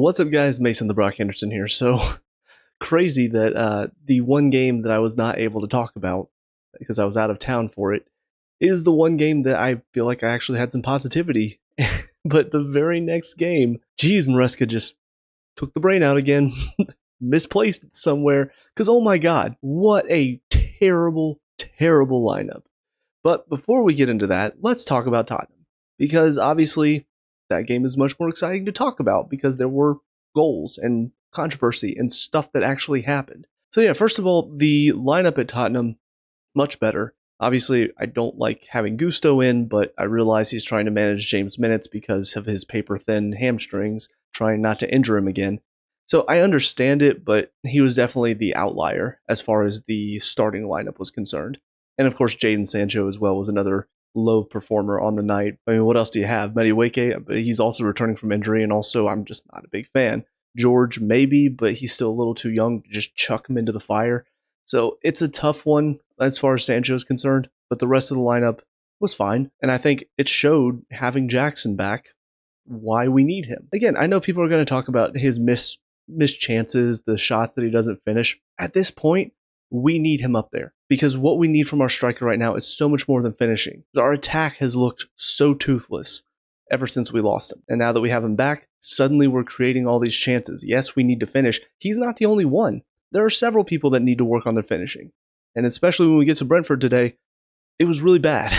What's up, guys? Mason the Brock Henderson here. So crazy that the one game that I was not able to talk about because I was out of town for it is the one game that I feel like I actually had some positivity. But the very next game, geez, Maresca just took the brain out again, misplaced it somewhere. Because oh my god, what a terrible, terrible lineup. But before we get into that, let's talk about Tottenham. Because obviously, that game is much more exciting to talk about because there were goals and controversy and stuff that actually happened. So, yeah, first of all, the lineup at Tottenham, much better. Obviously, I don't like having Gusto in, but I realize he's trying to manage James' minutes because of his paper thin hamstrings, trying not to injure him again. So I understand it, but he was definitely the outlier as far as the starting lineup was concerned. And of course, Jadon Sancho as well was another low performer on the night. I mean, what else do you have? Mediweke, he's also returning from injury, and also I'm just not a big fan. George, maybe, but he's still a little too young to just chuck him into the fire. So it's a tough one as far as Sancho is concerned, but the rest of the lineup was fine. And I think it showed having Jackson back why we need him. Again, I know people are going to talk about his missed chances, the shots that he doesn't finish. At this point, we need him up there because what we need from our striker right now is so much more than finishing. Our attack has looked so toothless ever since we lost him. And now that we have him back, suddenly we're creating all these chances. Yes, we need to finish. He's not the only one. There are several people that need to work on their finishing. And especially when we get to Brentford today, it was really bad.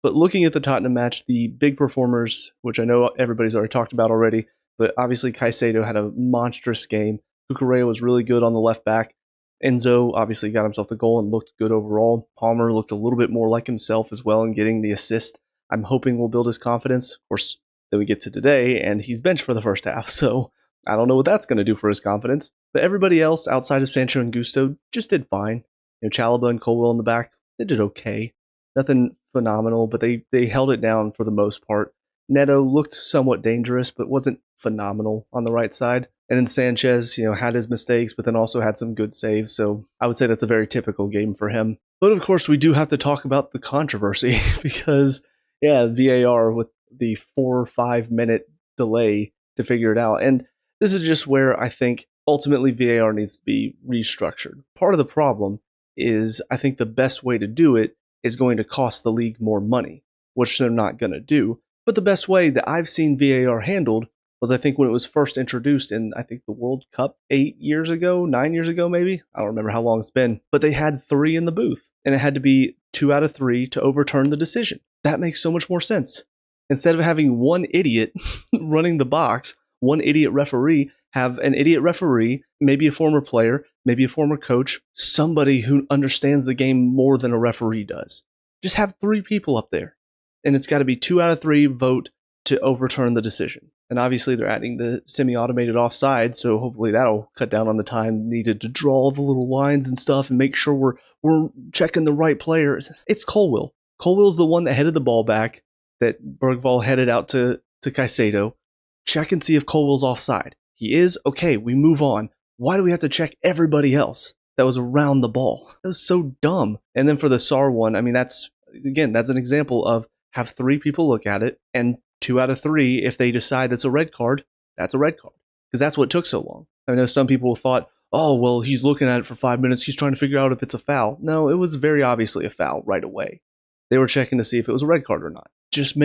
But looking at the Tottenham match, the big performers, which I know everybody's already talked about already, but obviously Caicedo had a monstrous game. Cucurella was really good on the left back. Enzo obviously got himself the goal and looked good overall. Palmer looked a little bit more like himself as well in getting the assist. I'm hoping will build his confidence. Of course, then we get to today, and he's benched for the first half, so I don't know what that's going to do for his confidence. But everybody else outside of Sancho and Gusto just did fine. Chalobah and Colwell in the back, they did okay. Nothing phenomenal, but they held it down for the most part. Neto looked somewhat dangerous, but wasn't phenomenal on the right side. And then Sanchez, had his mistakes, but then also had some good saves. So I would say that's a very typical game for him. But of course, we do have to talk about the controversy because, VAR with the 4 or 5 minute delay to figure it out. And this is just where I think ultimately VAR needs to be restructured. Part of the problem is I think the best way to do it is going to cost the league more money, which they're not going to do. But the best way that I've seen VAR handled was I think when it was first introduced in, I think, the World Cup 8 years ago, 9 years ago maybe. I don't remember how long it's been. But they had 3 in the booth, and it had to be 2 out of 3 to overturn the decision. That makes so much more sense. Instead of having one idiot running the box, one idiot referee, have an idiot referee, maybe a former player, maybe a former coach, somebody who understands the game more than a referee does. Just have 3 people up there. And it's got to be 2 out of 3 vote to overturn the decision. And obviously they're adding the semi-automated offside, so hopefully that'll cut down on the time needed to draw the little lines and stuff and make sure we're checking the right players. It's Colwell. Colwell's the one that headed the ball back, that Bergvall headed out to Caicedo. Check and see if Colwell's offside. He is? Okay, we move on. Why do we have to check everybody else that was around the ball? That was so dumb. And then for the SAR one, I mean, that's an example of have 3 people look at it, and 2 out of 3, if they decide it's a red card, that's a red card. Because that's what took so long. I know some people thought, oh, well, he's looking at it for 5 minutes. He's trying to figure out if it's a foul. No, it was very obviously a foul right away. They were checking to see if it was a red card or not. Just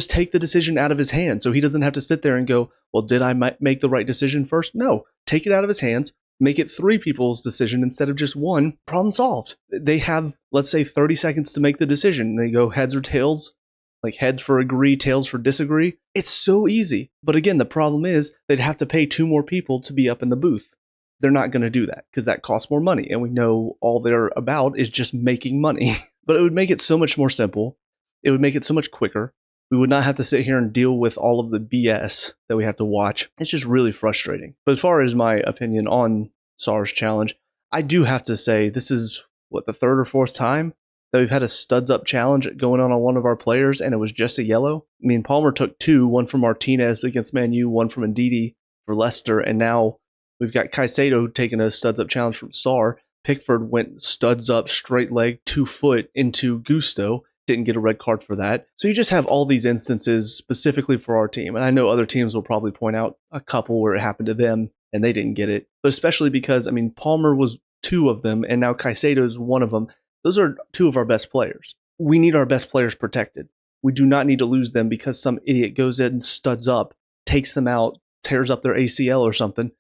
take the decision out of his hands so he doesn't have to sit there and go, well, did I make the right decision first? No, take it out of his hands, make it 3 people's decision instead of just one. Problem solved. They have, let's say, 30 seconds to make the decision. They go heads or tails, like heads for agree, tails for disagree. It's so easy. But again, the problem is they'd have to pay 2 more people to be up in the booth. They're not going to do that because that costs more money. And we know all they're about is just making money. But it would make it so much more simple. It would make it so much quicker. We would not have to sit here and deal with all of the BS that we have to watch. It's just really frustrating. But as far as my opinion on SAR's challenge, I do have to say this is, the 3rd or 4th time that we've had a studs up challenge going on one of our players, and it was just a yellow. I mean, Palmer took 2, one from Martinez against Man U, one from Ndidi for Leicester, and now we've got Caicedo taking a studs up challenge from SAR. Pickford went studs up, straight leg, 2 foot into Gusto. didn't get a red card for that. So you just have all these instances specifically for our team. And I know other teams will probably point out a couple where it happened to them and they didn't get it. But especially because, Palmer was 2 of them and now Caicedo is 1 of them. Those are 2 of our best players. We need our best players protected. We do not need to lose them because some idiot goes in and studs up, takes them out, tears up their ACL or something,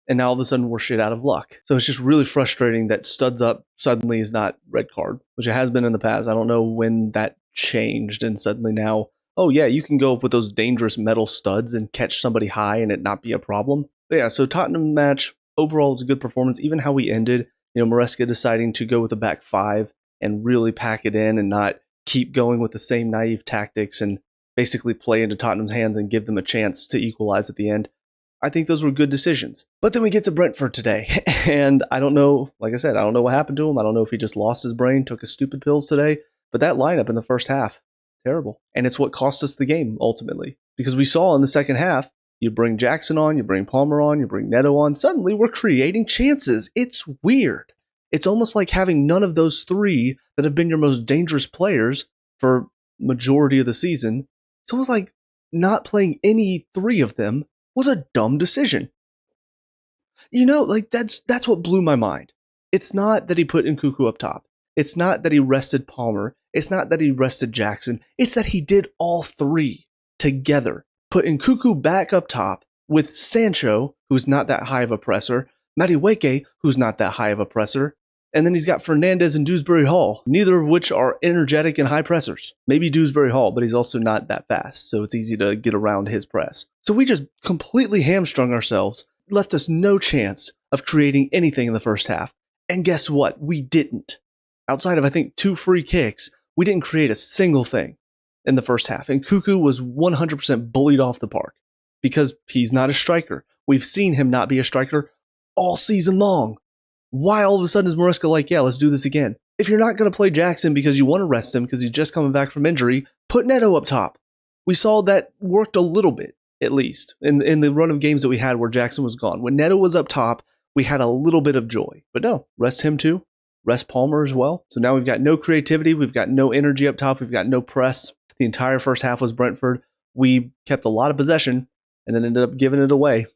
and now all of a sudden we're shit out of luck. So it's just really frustrating that studs up suddenly is not red card, which it has been in the past. I don't know when that changed and suddenly now, oh yeah, you can go up with those dangerous metal studs and catch somebody high and it not be a problem. But yeah, so Tottenham match, overall is a good performance. Even how we ended, Maresca deciding to go with a back 5 and really pack it in and not keep going with the same naive tactics and basically play into Tottenham's hands and give them a chance to equalize at the end. I think those were good decisions. But then we get to Brentford today, and I don't know, like I said, I don't know what happened to him. I don't know if he just lost his brain, took his stupid pills today, but that lineup in the first half, terrible. And it's what cost us the game, ultimately. Because we saw in the second half, you bring Jackson on, you bring Palmer on, you bring Neto on, suddenly we're creating chances. It's weird. It's almost like having none of those 3 that have been your most dangerous players for majority of the season. It's almost like not playing any 3 of them was a dumb decision. That's what blew my mind. It's not that he put Nkunku up top. It's not that he rested Palmer. It's not that he rested Jackson. It's that he did all 3 together. Put Nkunku back up top with Sancho, who's not that high of a presser, Madueke, who's not that high of a presser, and then he's got Fernandez and Dewsbury-Hall, neither of which are energetic and high pressers. Maybe Dewsbury-Hall, but he's also not that fast, so it's easy to get around his press. So we just completely hamstrung ourselves, left us no chance of creating anything in the first half. And guess what? We didn't. Outside of, I think, 2 free kicks, we didn't create a single thing in the first half. And Nkunku was 100% bullied off the park because he's not a striker. We've seen him not be a striker all season long. Why all of a sudden is Maresca like, yeah, let's do this again? If you're not going to play Jackson because you want to rest him because he's just coming back from injury, put Neto up top. We saw that worked a little bit, at least, in the run of games that we had where Jackson was gone. When Neto was up top, we had a little bit of joy. But no, rest him too. Rest Palmer as well. So now we've got no creativity. We've got no energy up top. We've got no press. The entire first half was Brentford. We kept a lot of possession and then ended up giving it away.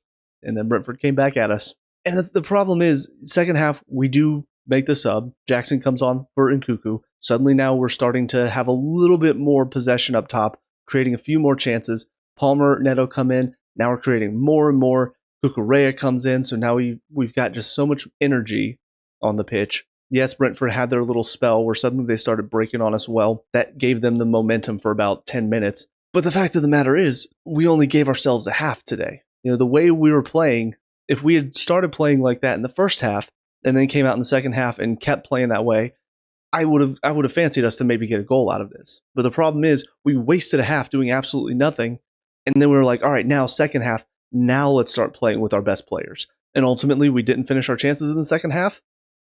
And then Brentford came back at us. And the problem is, second half, we do make the sub. Jackson comes on for Nkunku. Suddenly now we're starting to have a little bit more possession up top, creating a few more chances. Palmer, Neto come in. Now we're creating more and more. Cucurella comes in. So now we've got just so much energy on the pitch. Yes, Brentford had their little spell where suddenly they started breaking on us well. That gave them the momentum for about 10 minutes. But the fact of the matter is, we only gave ourselves a half today. The way we were playing, if we had started playing like that in the first half and then came out in the second half and kept playing that way, I would have fancied us to maybe get a goal out of this. But the problem is we wasted a half doing absolutely nothing. And then we were like, all right, now second half, now let's start playing with our best players. And ultimately, we didn't finish our chances in the second half.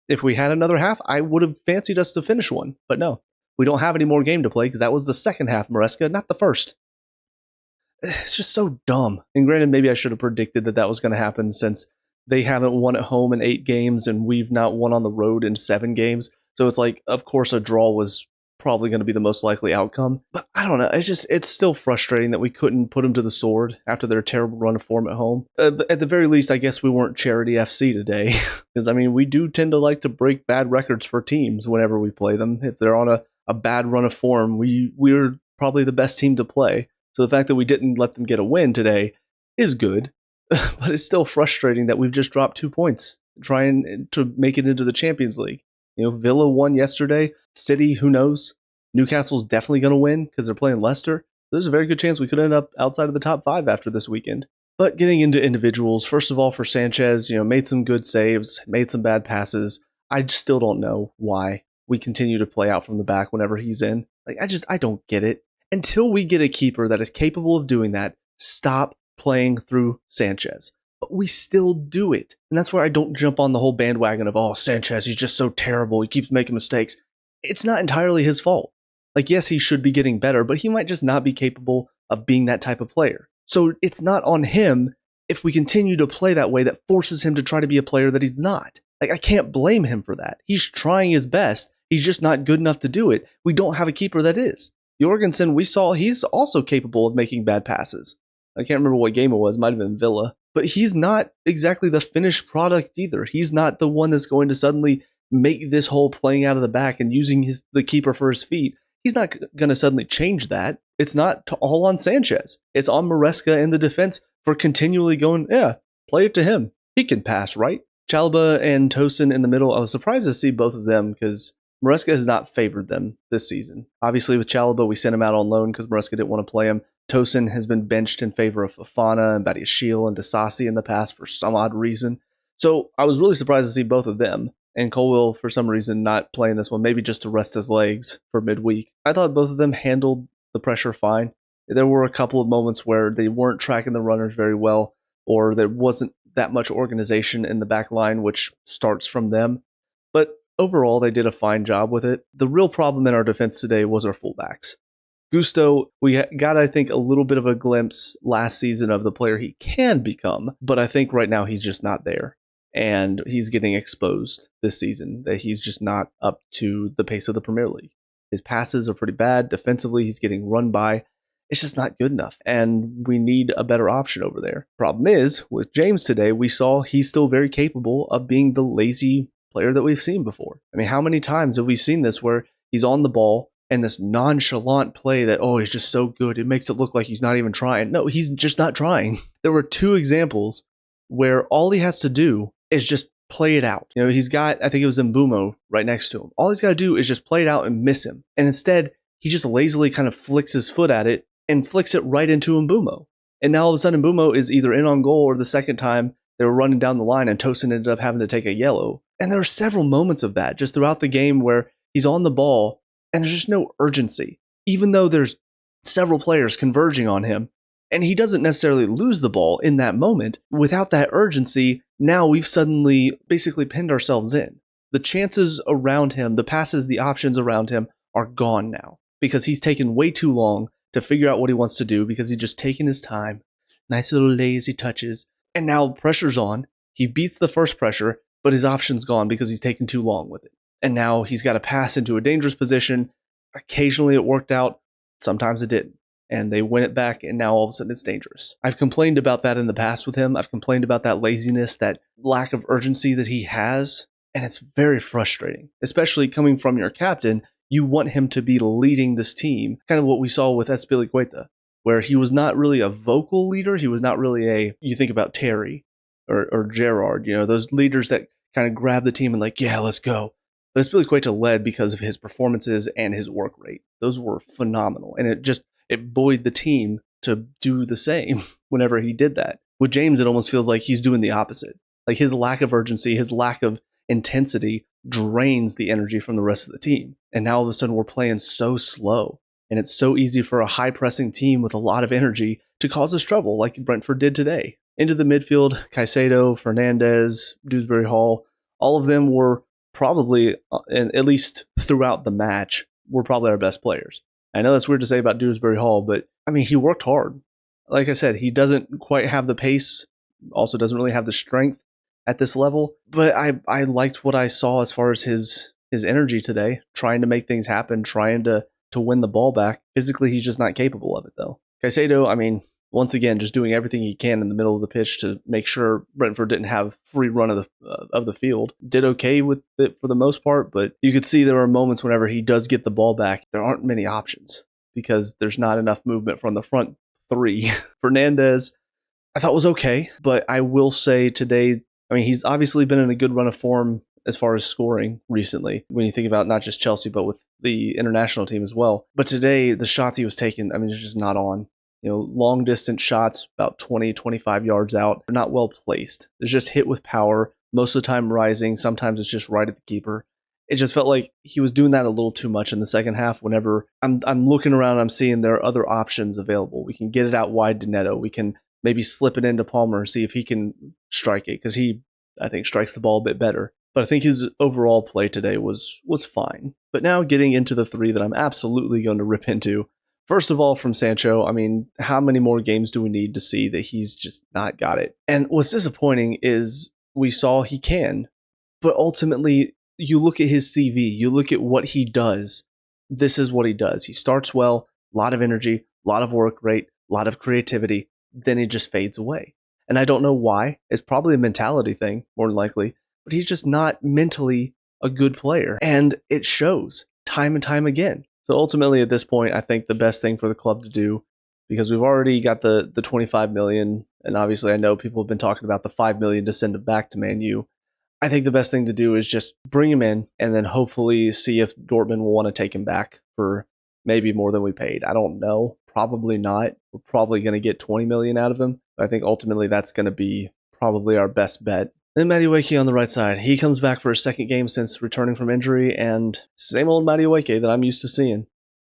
If we had another half, I would have fancied us to finish one. But no, we don't have any more game to play because that was the second half, Maresca, not the first. It's just so dumb. And granted, maybe I should have predicted that was going to happen since they haven't won at home in 8 games and we've not won on the road in 7 games. So it's like, of course, a draw was probably going to be the most likely outcome. But I don't know. It's still frustrating that we couldn't put them to the sword after their terrible run of form at home. At the very least, I guess we weren't Charity FC today. Because, we do tend to like to break bad records for teams whenever we play them. If they're on a bad run of form, we're probably the best team to play. So the fact that we didn't let them get a win today is good, but it's still frustrating that we've just dropped 2 points trying to make it into the Champions League. Villa won yesterday. City, who knows? Newcastle's definitely going to win because they're playing Leicester. There's a very good chance we could end up outside of the top 5 after this weekend. But getting into individuals, first of all, for Sanchez, made some good saves, made some bad passes. I still don't know why we continue to play out from the back whenever he's in. I don't get it. Until we get a keeper that is capable of doing that, stop playing through Sanchez. But we still do it. And that's where I don't jump on the whole bandwagon of, oh, Sanchez, he's just so terrible. He keeps making mistakes. It's not entirely his fault. Yes, he should be getting better, but he might just not be capable of being that type of player. So it's not on him if we continue to play that way that forces him to try to be a player that he's not. I can't blame him for that. He's trying his best. He's just not good enough to do it. We don't have a keeper that is. Jorgensen, we saw he's also capable of making bad passes. I can't remember what game it was. It might have been Villa. But he's not exactly the finished product either. He's not the one that's going to suddenly make this whole playing out of the back and using the keeper for his feet. He's not going to suddenly change that. It's not all on Sanchez. It's on Maresca in the defense for continually going, yeah, play it to him. He can pass, right? Chalobah and Tosin in the middle. I was surprised to see both of them because Maresca has not favored them this season. Obviously, with Chalobah, we sent him out on loan because Maresca didn't want to play him. Tosin has been benched in favor of Fofana and Badiashile and Disasi in the past for some odd reason. So I was really surprised to see both of them. And Colwill, for some reason, not playing this one, maybe just to rest his legs for midweek. I thought both of them handled the pressure fine. There were a couple of moments where they weren't tracking the runners very well, or there wasn't that much organization in the back line, which starts from them. But overall, they did a fine job with it. The real problem in our defense today was our fullbacks. Gusto, we got, I think, a little bit of a glimpse last season of the player he can become, but I think right now he's just not there. And he's getting exposed this season, that he's just not up to the pace of the Premier League. His passes are pretty bad. Defensively, he's getting run by. It's just not good enough, and we need a better option over there. Problem is, with James today, we saw he's still very capable of being the lazy player that we've seen before. I mean, how many times have we seen this where he's on the ball and this nonchalant play that, oh, he's just so good, it makes it look like he's not even trying. No, he's just not trying. There were 2 examples where all he has to do is just play it out. You know, he's got, I think it was Mbumo right next to him. All he's got to do is just play it out and miss him. And instead, he just lazily kind of flicks his foot at it and flicks it right into Mbumo. And now all of a sudden, Mbumo is either in on goal, or the second time they were running down the line and Tosin ended up having to take a yellow. And there are several moments of that just throughout the game where he's on the ball and there's just no urgency, even though there's several players converging on him. And he doesn't necessarily lose the ball in that moment. Without that urgency, now we've suddenly basically pinned ourselves in. The chances around him, the passes, the options around him are gone now because he's taken way too long to figure out what he wants to do because he's just taking his time. Nice little lazy touches. And now pressure's on. He beats the first pressure, but his option's gone because he's taken too long with it. And now he's got to pass into a dangerous position. Occasionally it worked out. Sometimes it didn't. And they win it back, and now all of a sudden it's dangerous. I've complained about that in the past with him. I've complained about that laziness, that lack of urgency that he has, and it's very frustrating, especially coming from your captain. You want him to be leading this team, kind of what we saw with Azpilicueta, where he was not really a vocal leader. He was not really you think about Terry or Gerrard, you know, those leaders that kind of grab the team and like, yeah, let's go. But Azpilicueta led because of his performances and his work rate. Those were phenomenal, and it buoyed the team to do the same whenever he did that. With James, it almost feels like he's doing the opposite. Like his lack of urgency, his lack of intensity drains the energy from the rest of the team. And now all of a sudden we're playing so slow. And it's so easy for a high-pressing team with a lot of energy to cause us trouble like Brentford did today. Into the midfield, Caicedo, Fernandez, Dewsbury-Hall, all of them were probably, at least throughout the match, were probably our best players. I know that's weird to say about Dewsbury-Hall, but I mean, he worked hard. Like I said, he doesn't quite have the pace, also doesn't really have the strength at this level, but I liked what I saw as far as his energy today, trying to make things happen, trying to win the ball back. Physically, he's just not capable of it, though. Caicedo, I mean, once again, just doing everything he can in the middle of the pitch to make sure Brentford didn't have free run of the field. Did okay with it for the most part, but you could see there are moments whenever he does get the ball back, there aren't many options because there's not enough movement from the front 3. Fernandez, I thought was okay, but I will say today, I mean, he's obviously been in a good run of form as far as scoring recently, when you think about not just Chelsea, but with the international team as well. But today, the shots he was taking, I mean, it's just not on. You know, long distance shots, about 20, 25 yards out, they're not well placed. It's just hit with power, most of the time rising. Sometimes it's just right at the keeper. It just felt like he was doing that a little too much in the second half. Whenever I'm looking around, I'm seeing there are other options available. We can get it out wide to Neto. We can maybe slip it into Palmer and see if he can strike it, because he, I think, strikes the ball a bit better. But I think his overall play today was fine. But now getting into the 3 that I'm absolutely going to rip into. First of all, from Sancho, I mean, how many more games do we need to see that he's just not got it? And what's disappointing is we saw he can, but ultimately you look at his CV, you look at what he does. This is what he does. He starts well, a lot of energy, a lot of work rate, a lot of creativity. Then he just fades away. And I don't know why. It's probably a mentality thing, more than likely. But he's just not mentally a good player. And it shows time and time again. So ultimately, at this point, I think the best thing for the club to do, because we've already got the 25 million, and obviously I know people have been talking about the 5 million to send him back to Man U. I think the best thing to do is just bring him in and then hopefully see if Dortmund will want to take him back for maybe more than we paid. I don't know. Probably not. We're probably going to get 20 million out of him. But I think ultimately that's going to be probably our best bet. Then Madueke on the right side. He comes back for his second game since returning from injury, and same old Madueke that I'm used to seeing.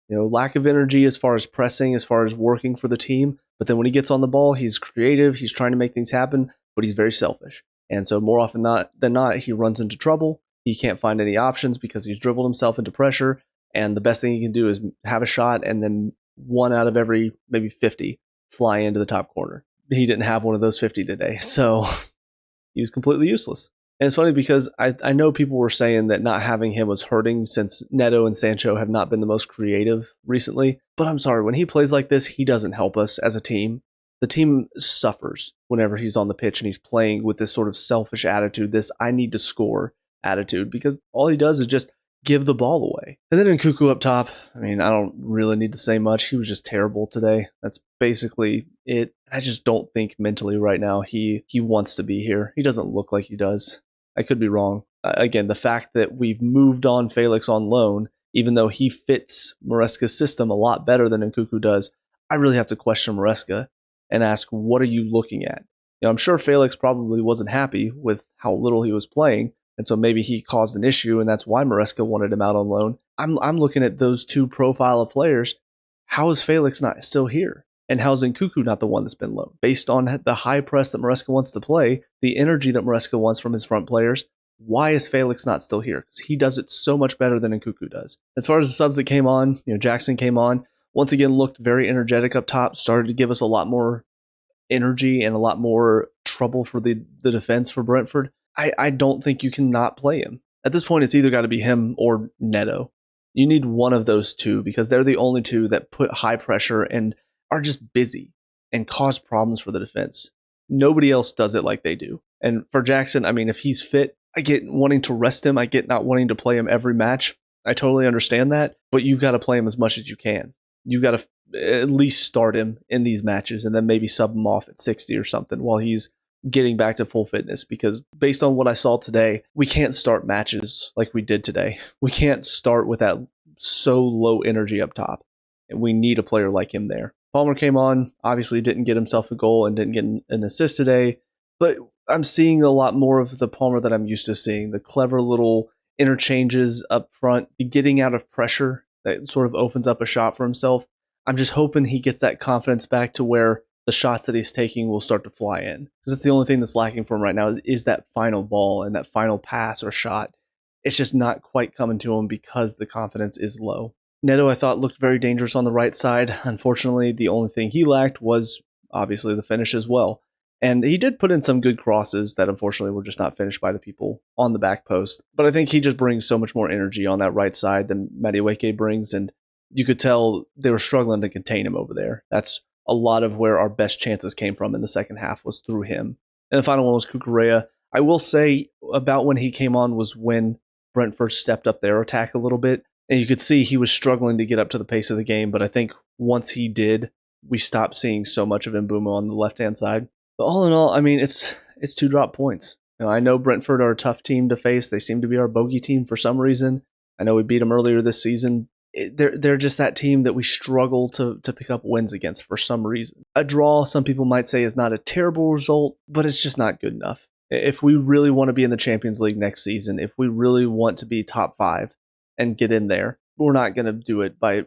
Lack of energy as far as pressing, as far as working for the team. But then when he gets on the ball, he's creative. He's trying to make things happen, but he's very selfish. And so more often than not, he runs into trouble. He can't find any options because he's dribbled himself into pressure. And the best thing he can do is have a shot and then one out of every maybe 50 fly into the top corner. He didn't have one of those 50 today. So he was completely useless. And it's funny because I know people were saying that not having him was hurting since Neto and Sancho have not been the most creative recently. But I'm sorry, when he plays like this, he doesn't help us as a team. The team suffers whenever he's on the pitch and he's playing with this sort of selfish attitude, this I need to score attitude, because all he does is just give the ball away. And then Nkunku up top, I mean, I don't really need to say much. He was just terrible today. That's basically it. I just don't think mentally right now he wants to be here. He doesn't look like he does. I could be wrong. Again, the fact that we've moved on Felix on loan, even though he fits Maresca's system a lot better than Nkunku does, I really have to question Maresca and ask, what are you looking at? I'm sure Felix probably wasn't happy with how little he was playing, and so maybe he caused an issue, and that's why Maresca wanted him out on loan. I'm looking at those two profile of players. How is Felix not still here? And how is Nkunku not the one that's been loaned? Based on the high press that Maresca wants to play, the energy that Maresca wants from his front players, why is Felix not still here? Because he does it so much better than Nkunku does. As far as the subs that came on, Jackson came on. Once again, looked very energetic up top, started to give us a lot more energy and a lot more trouble for the defense for Brentford. I don't think you can not play him. At this point, it's either got to be him or Neto. You need one of those two because they're the only two that put high pressure and are just busy and cause problems for the defense. Nobody else does it like they do. And for Jackson, I mean, if he's fit, I get wanting to rest him. I get not wanting to play him every match. I totally understand that, but you've got to play him as much as you can. You've got to at least start him in these matches and then maybe sub him off at 60 or something while he's getting back to full fitness, because based on what I saw today, we can't start matches like we did today. We can't start with that so low energy up top, and we need a player like him there. Palmer came on, obviously didn't get himself a goal and didn't get an assist today, but I'm seeing a lot more of the Palmer that I'm used to seeing, the clever little interchanges up front, the getting out of pressure that sort of opens up a shot for himself. I'm just hoping he gets that confidence back to where the shots that he's taking will start to fly in. Because that's the only thing that's lacking for him right now is that final ball and that final pass or shot. It's just not quite coming to him because the confidence is low. Neto, I thought, looked very dangerous on the right side. Unfortunately, the only thing he lacked was obviously the finish as well. And he did put in some good crosses that unfortunately were just not finished by the people on the back post. But I think he just brings so much more energy on that right side than Madueke brings, and you could tell they were struggling to contain him over there. That's a lot of where our best chances came from in the second half was through him. And the final one was Cucurella. I will say about when he came on was when Brentford stepped up their attack a little bit. And you could see he was struggling to get up to the pace of the game. But I think once he did, we stopped seeing so much of Mbeumo on the left-hand side. But all in all, I mean, it's 2 drop points. I know Brentford are a tough team to face. They seem to be our bogey team for some reason. I know we beat them earlier this season. They're just that team that we struggle to pick up wins against for some reason. A draw, some people might say, is not a terrible result, but it's just not good enough. If we really want to be in the Champions League next season, if we really want to be top 5 and get in there, we're not going to do it by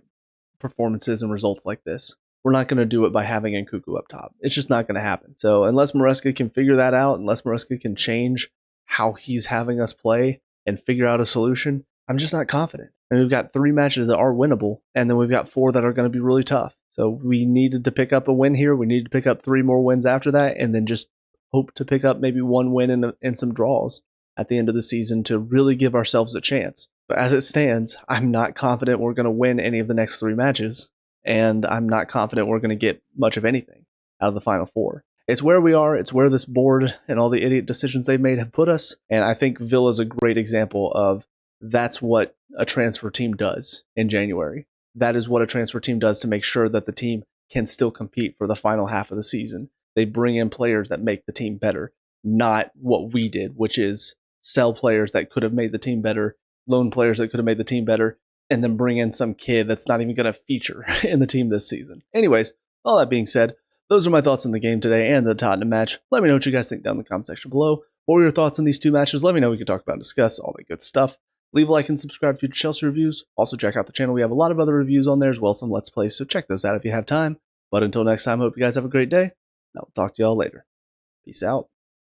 performances and results like this. We're not going to do it by having Nkunku up top. It's just not going to happen. So unless Maresca can figure that out, unless Maresca can change how he's having us play and figure out a solution, I'm just not confident. And we've got 3 matches that are winnable, and then we've got 4 that are going to be really tough. So we needed to pick up a win here. We need to pick up 3 more wins after that, and then just hope to pick up maybe 1 win and some draws at the end of the season to really give ourselves a chance. But as it stands, I'm not confident we're going to win any of the next 3 matches, and I'm not confident we're going to get much of anything out of the Final Four. It's where we are, it's where this board and all the idiot decisions they've made have put us, and I think Villa's a great example of that's what a transfer team does in January. That is what a transfer team does to make sure that the team can still compete for the final half of the season. They bring in players that make the team better, not what we did, which is sell players that could have made the team better, loan players that could have made the team better, and then bring in some kid that's not even going to feature in the team this season. Anyways, all that being said, those are my thoughts on the game today and the Tottenham match. Let me know what you guys think down in the comment section below. What were your thoughts on these 2 matches? Let me know. We can talk about and discuss all that good stuff. Leave a like and subscribe for future Chelsea reviews. Also, check out the channel. We have a lot of other reviews on there as well, some Let's Plays, so check those out if you have time. But until next time, I hope you guys have a great day, and I'll talk to y'all later. Peace out.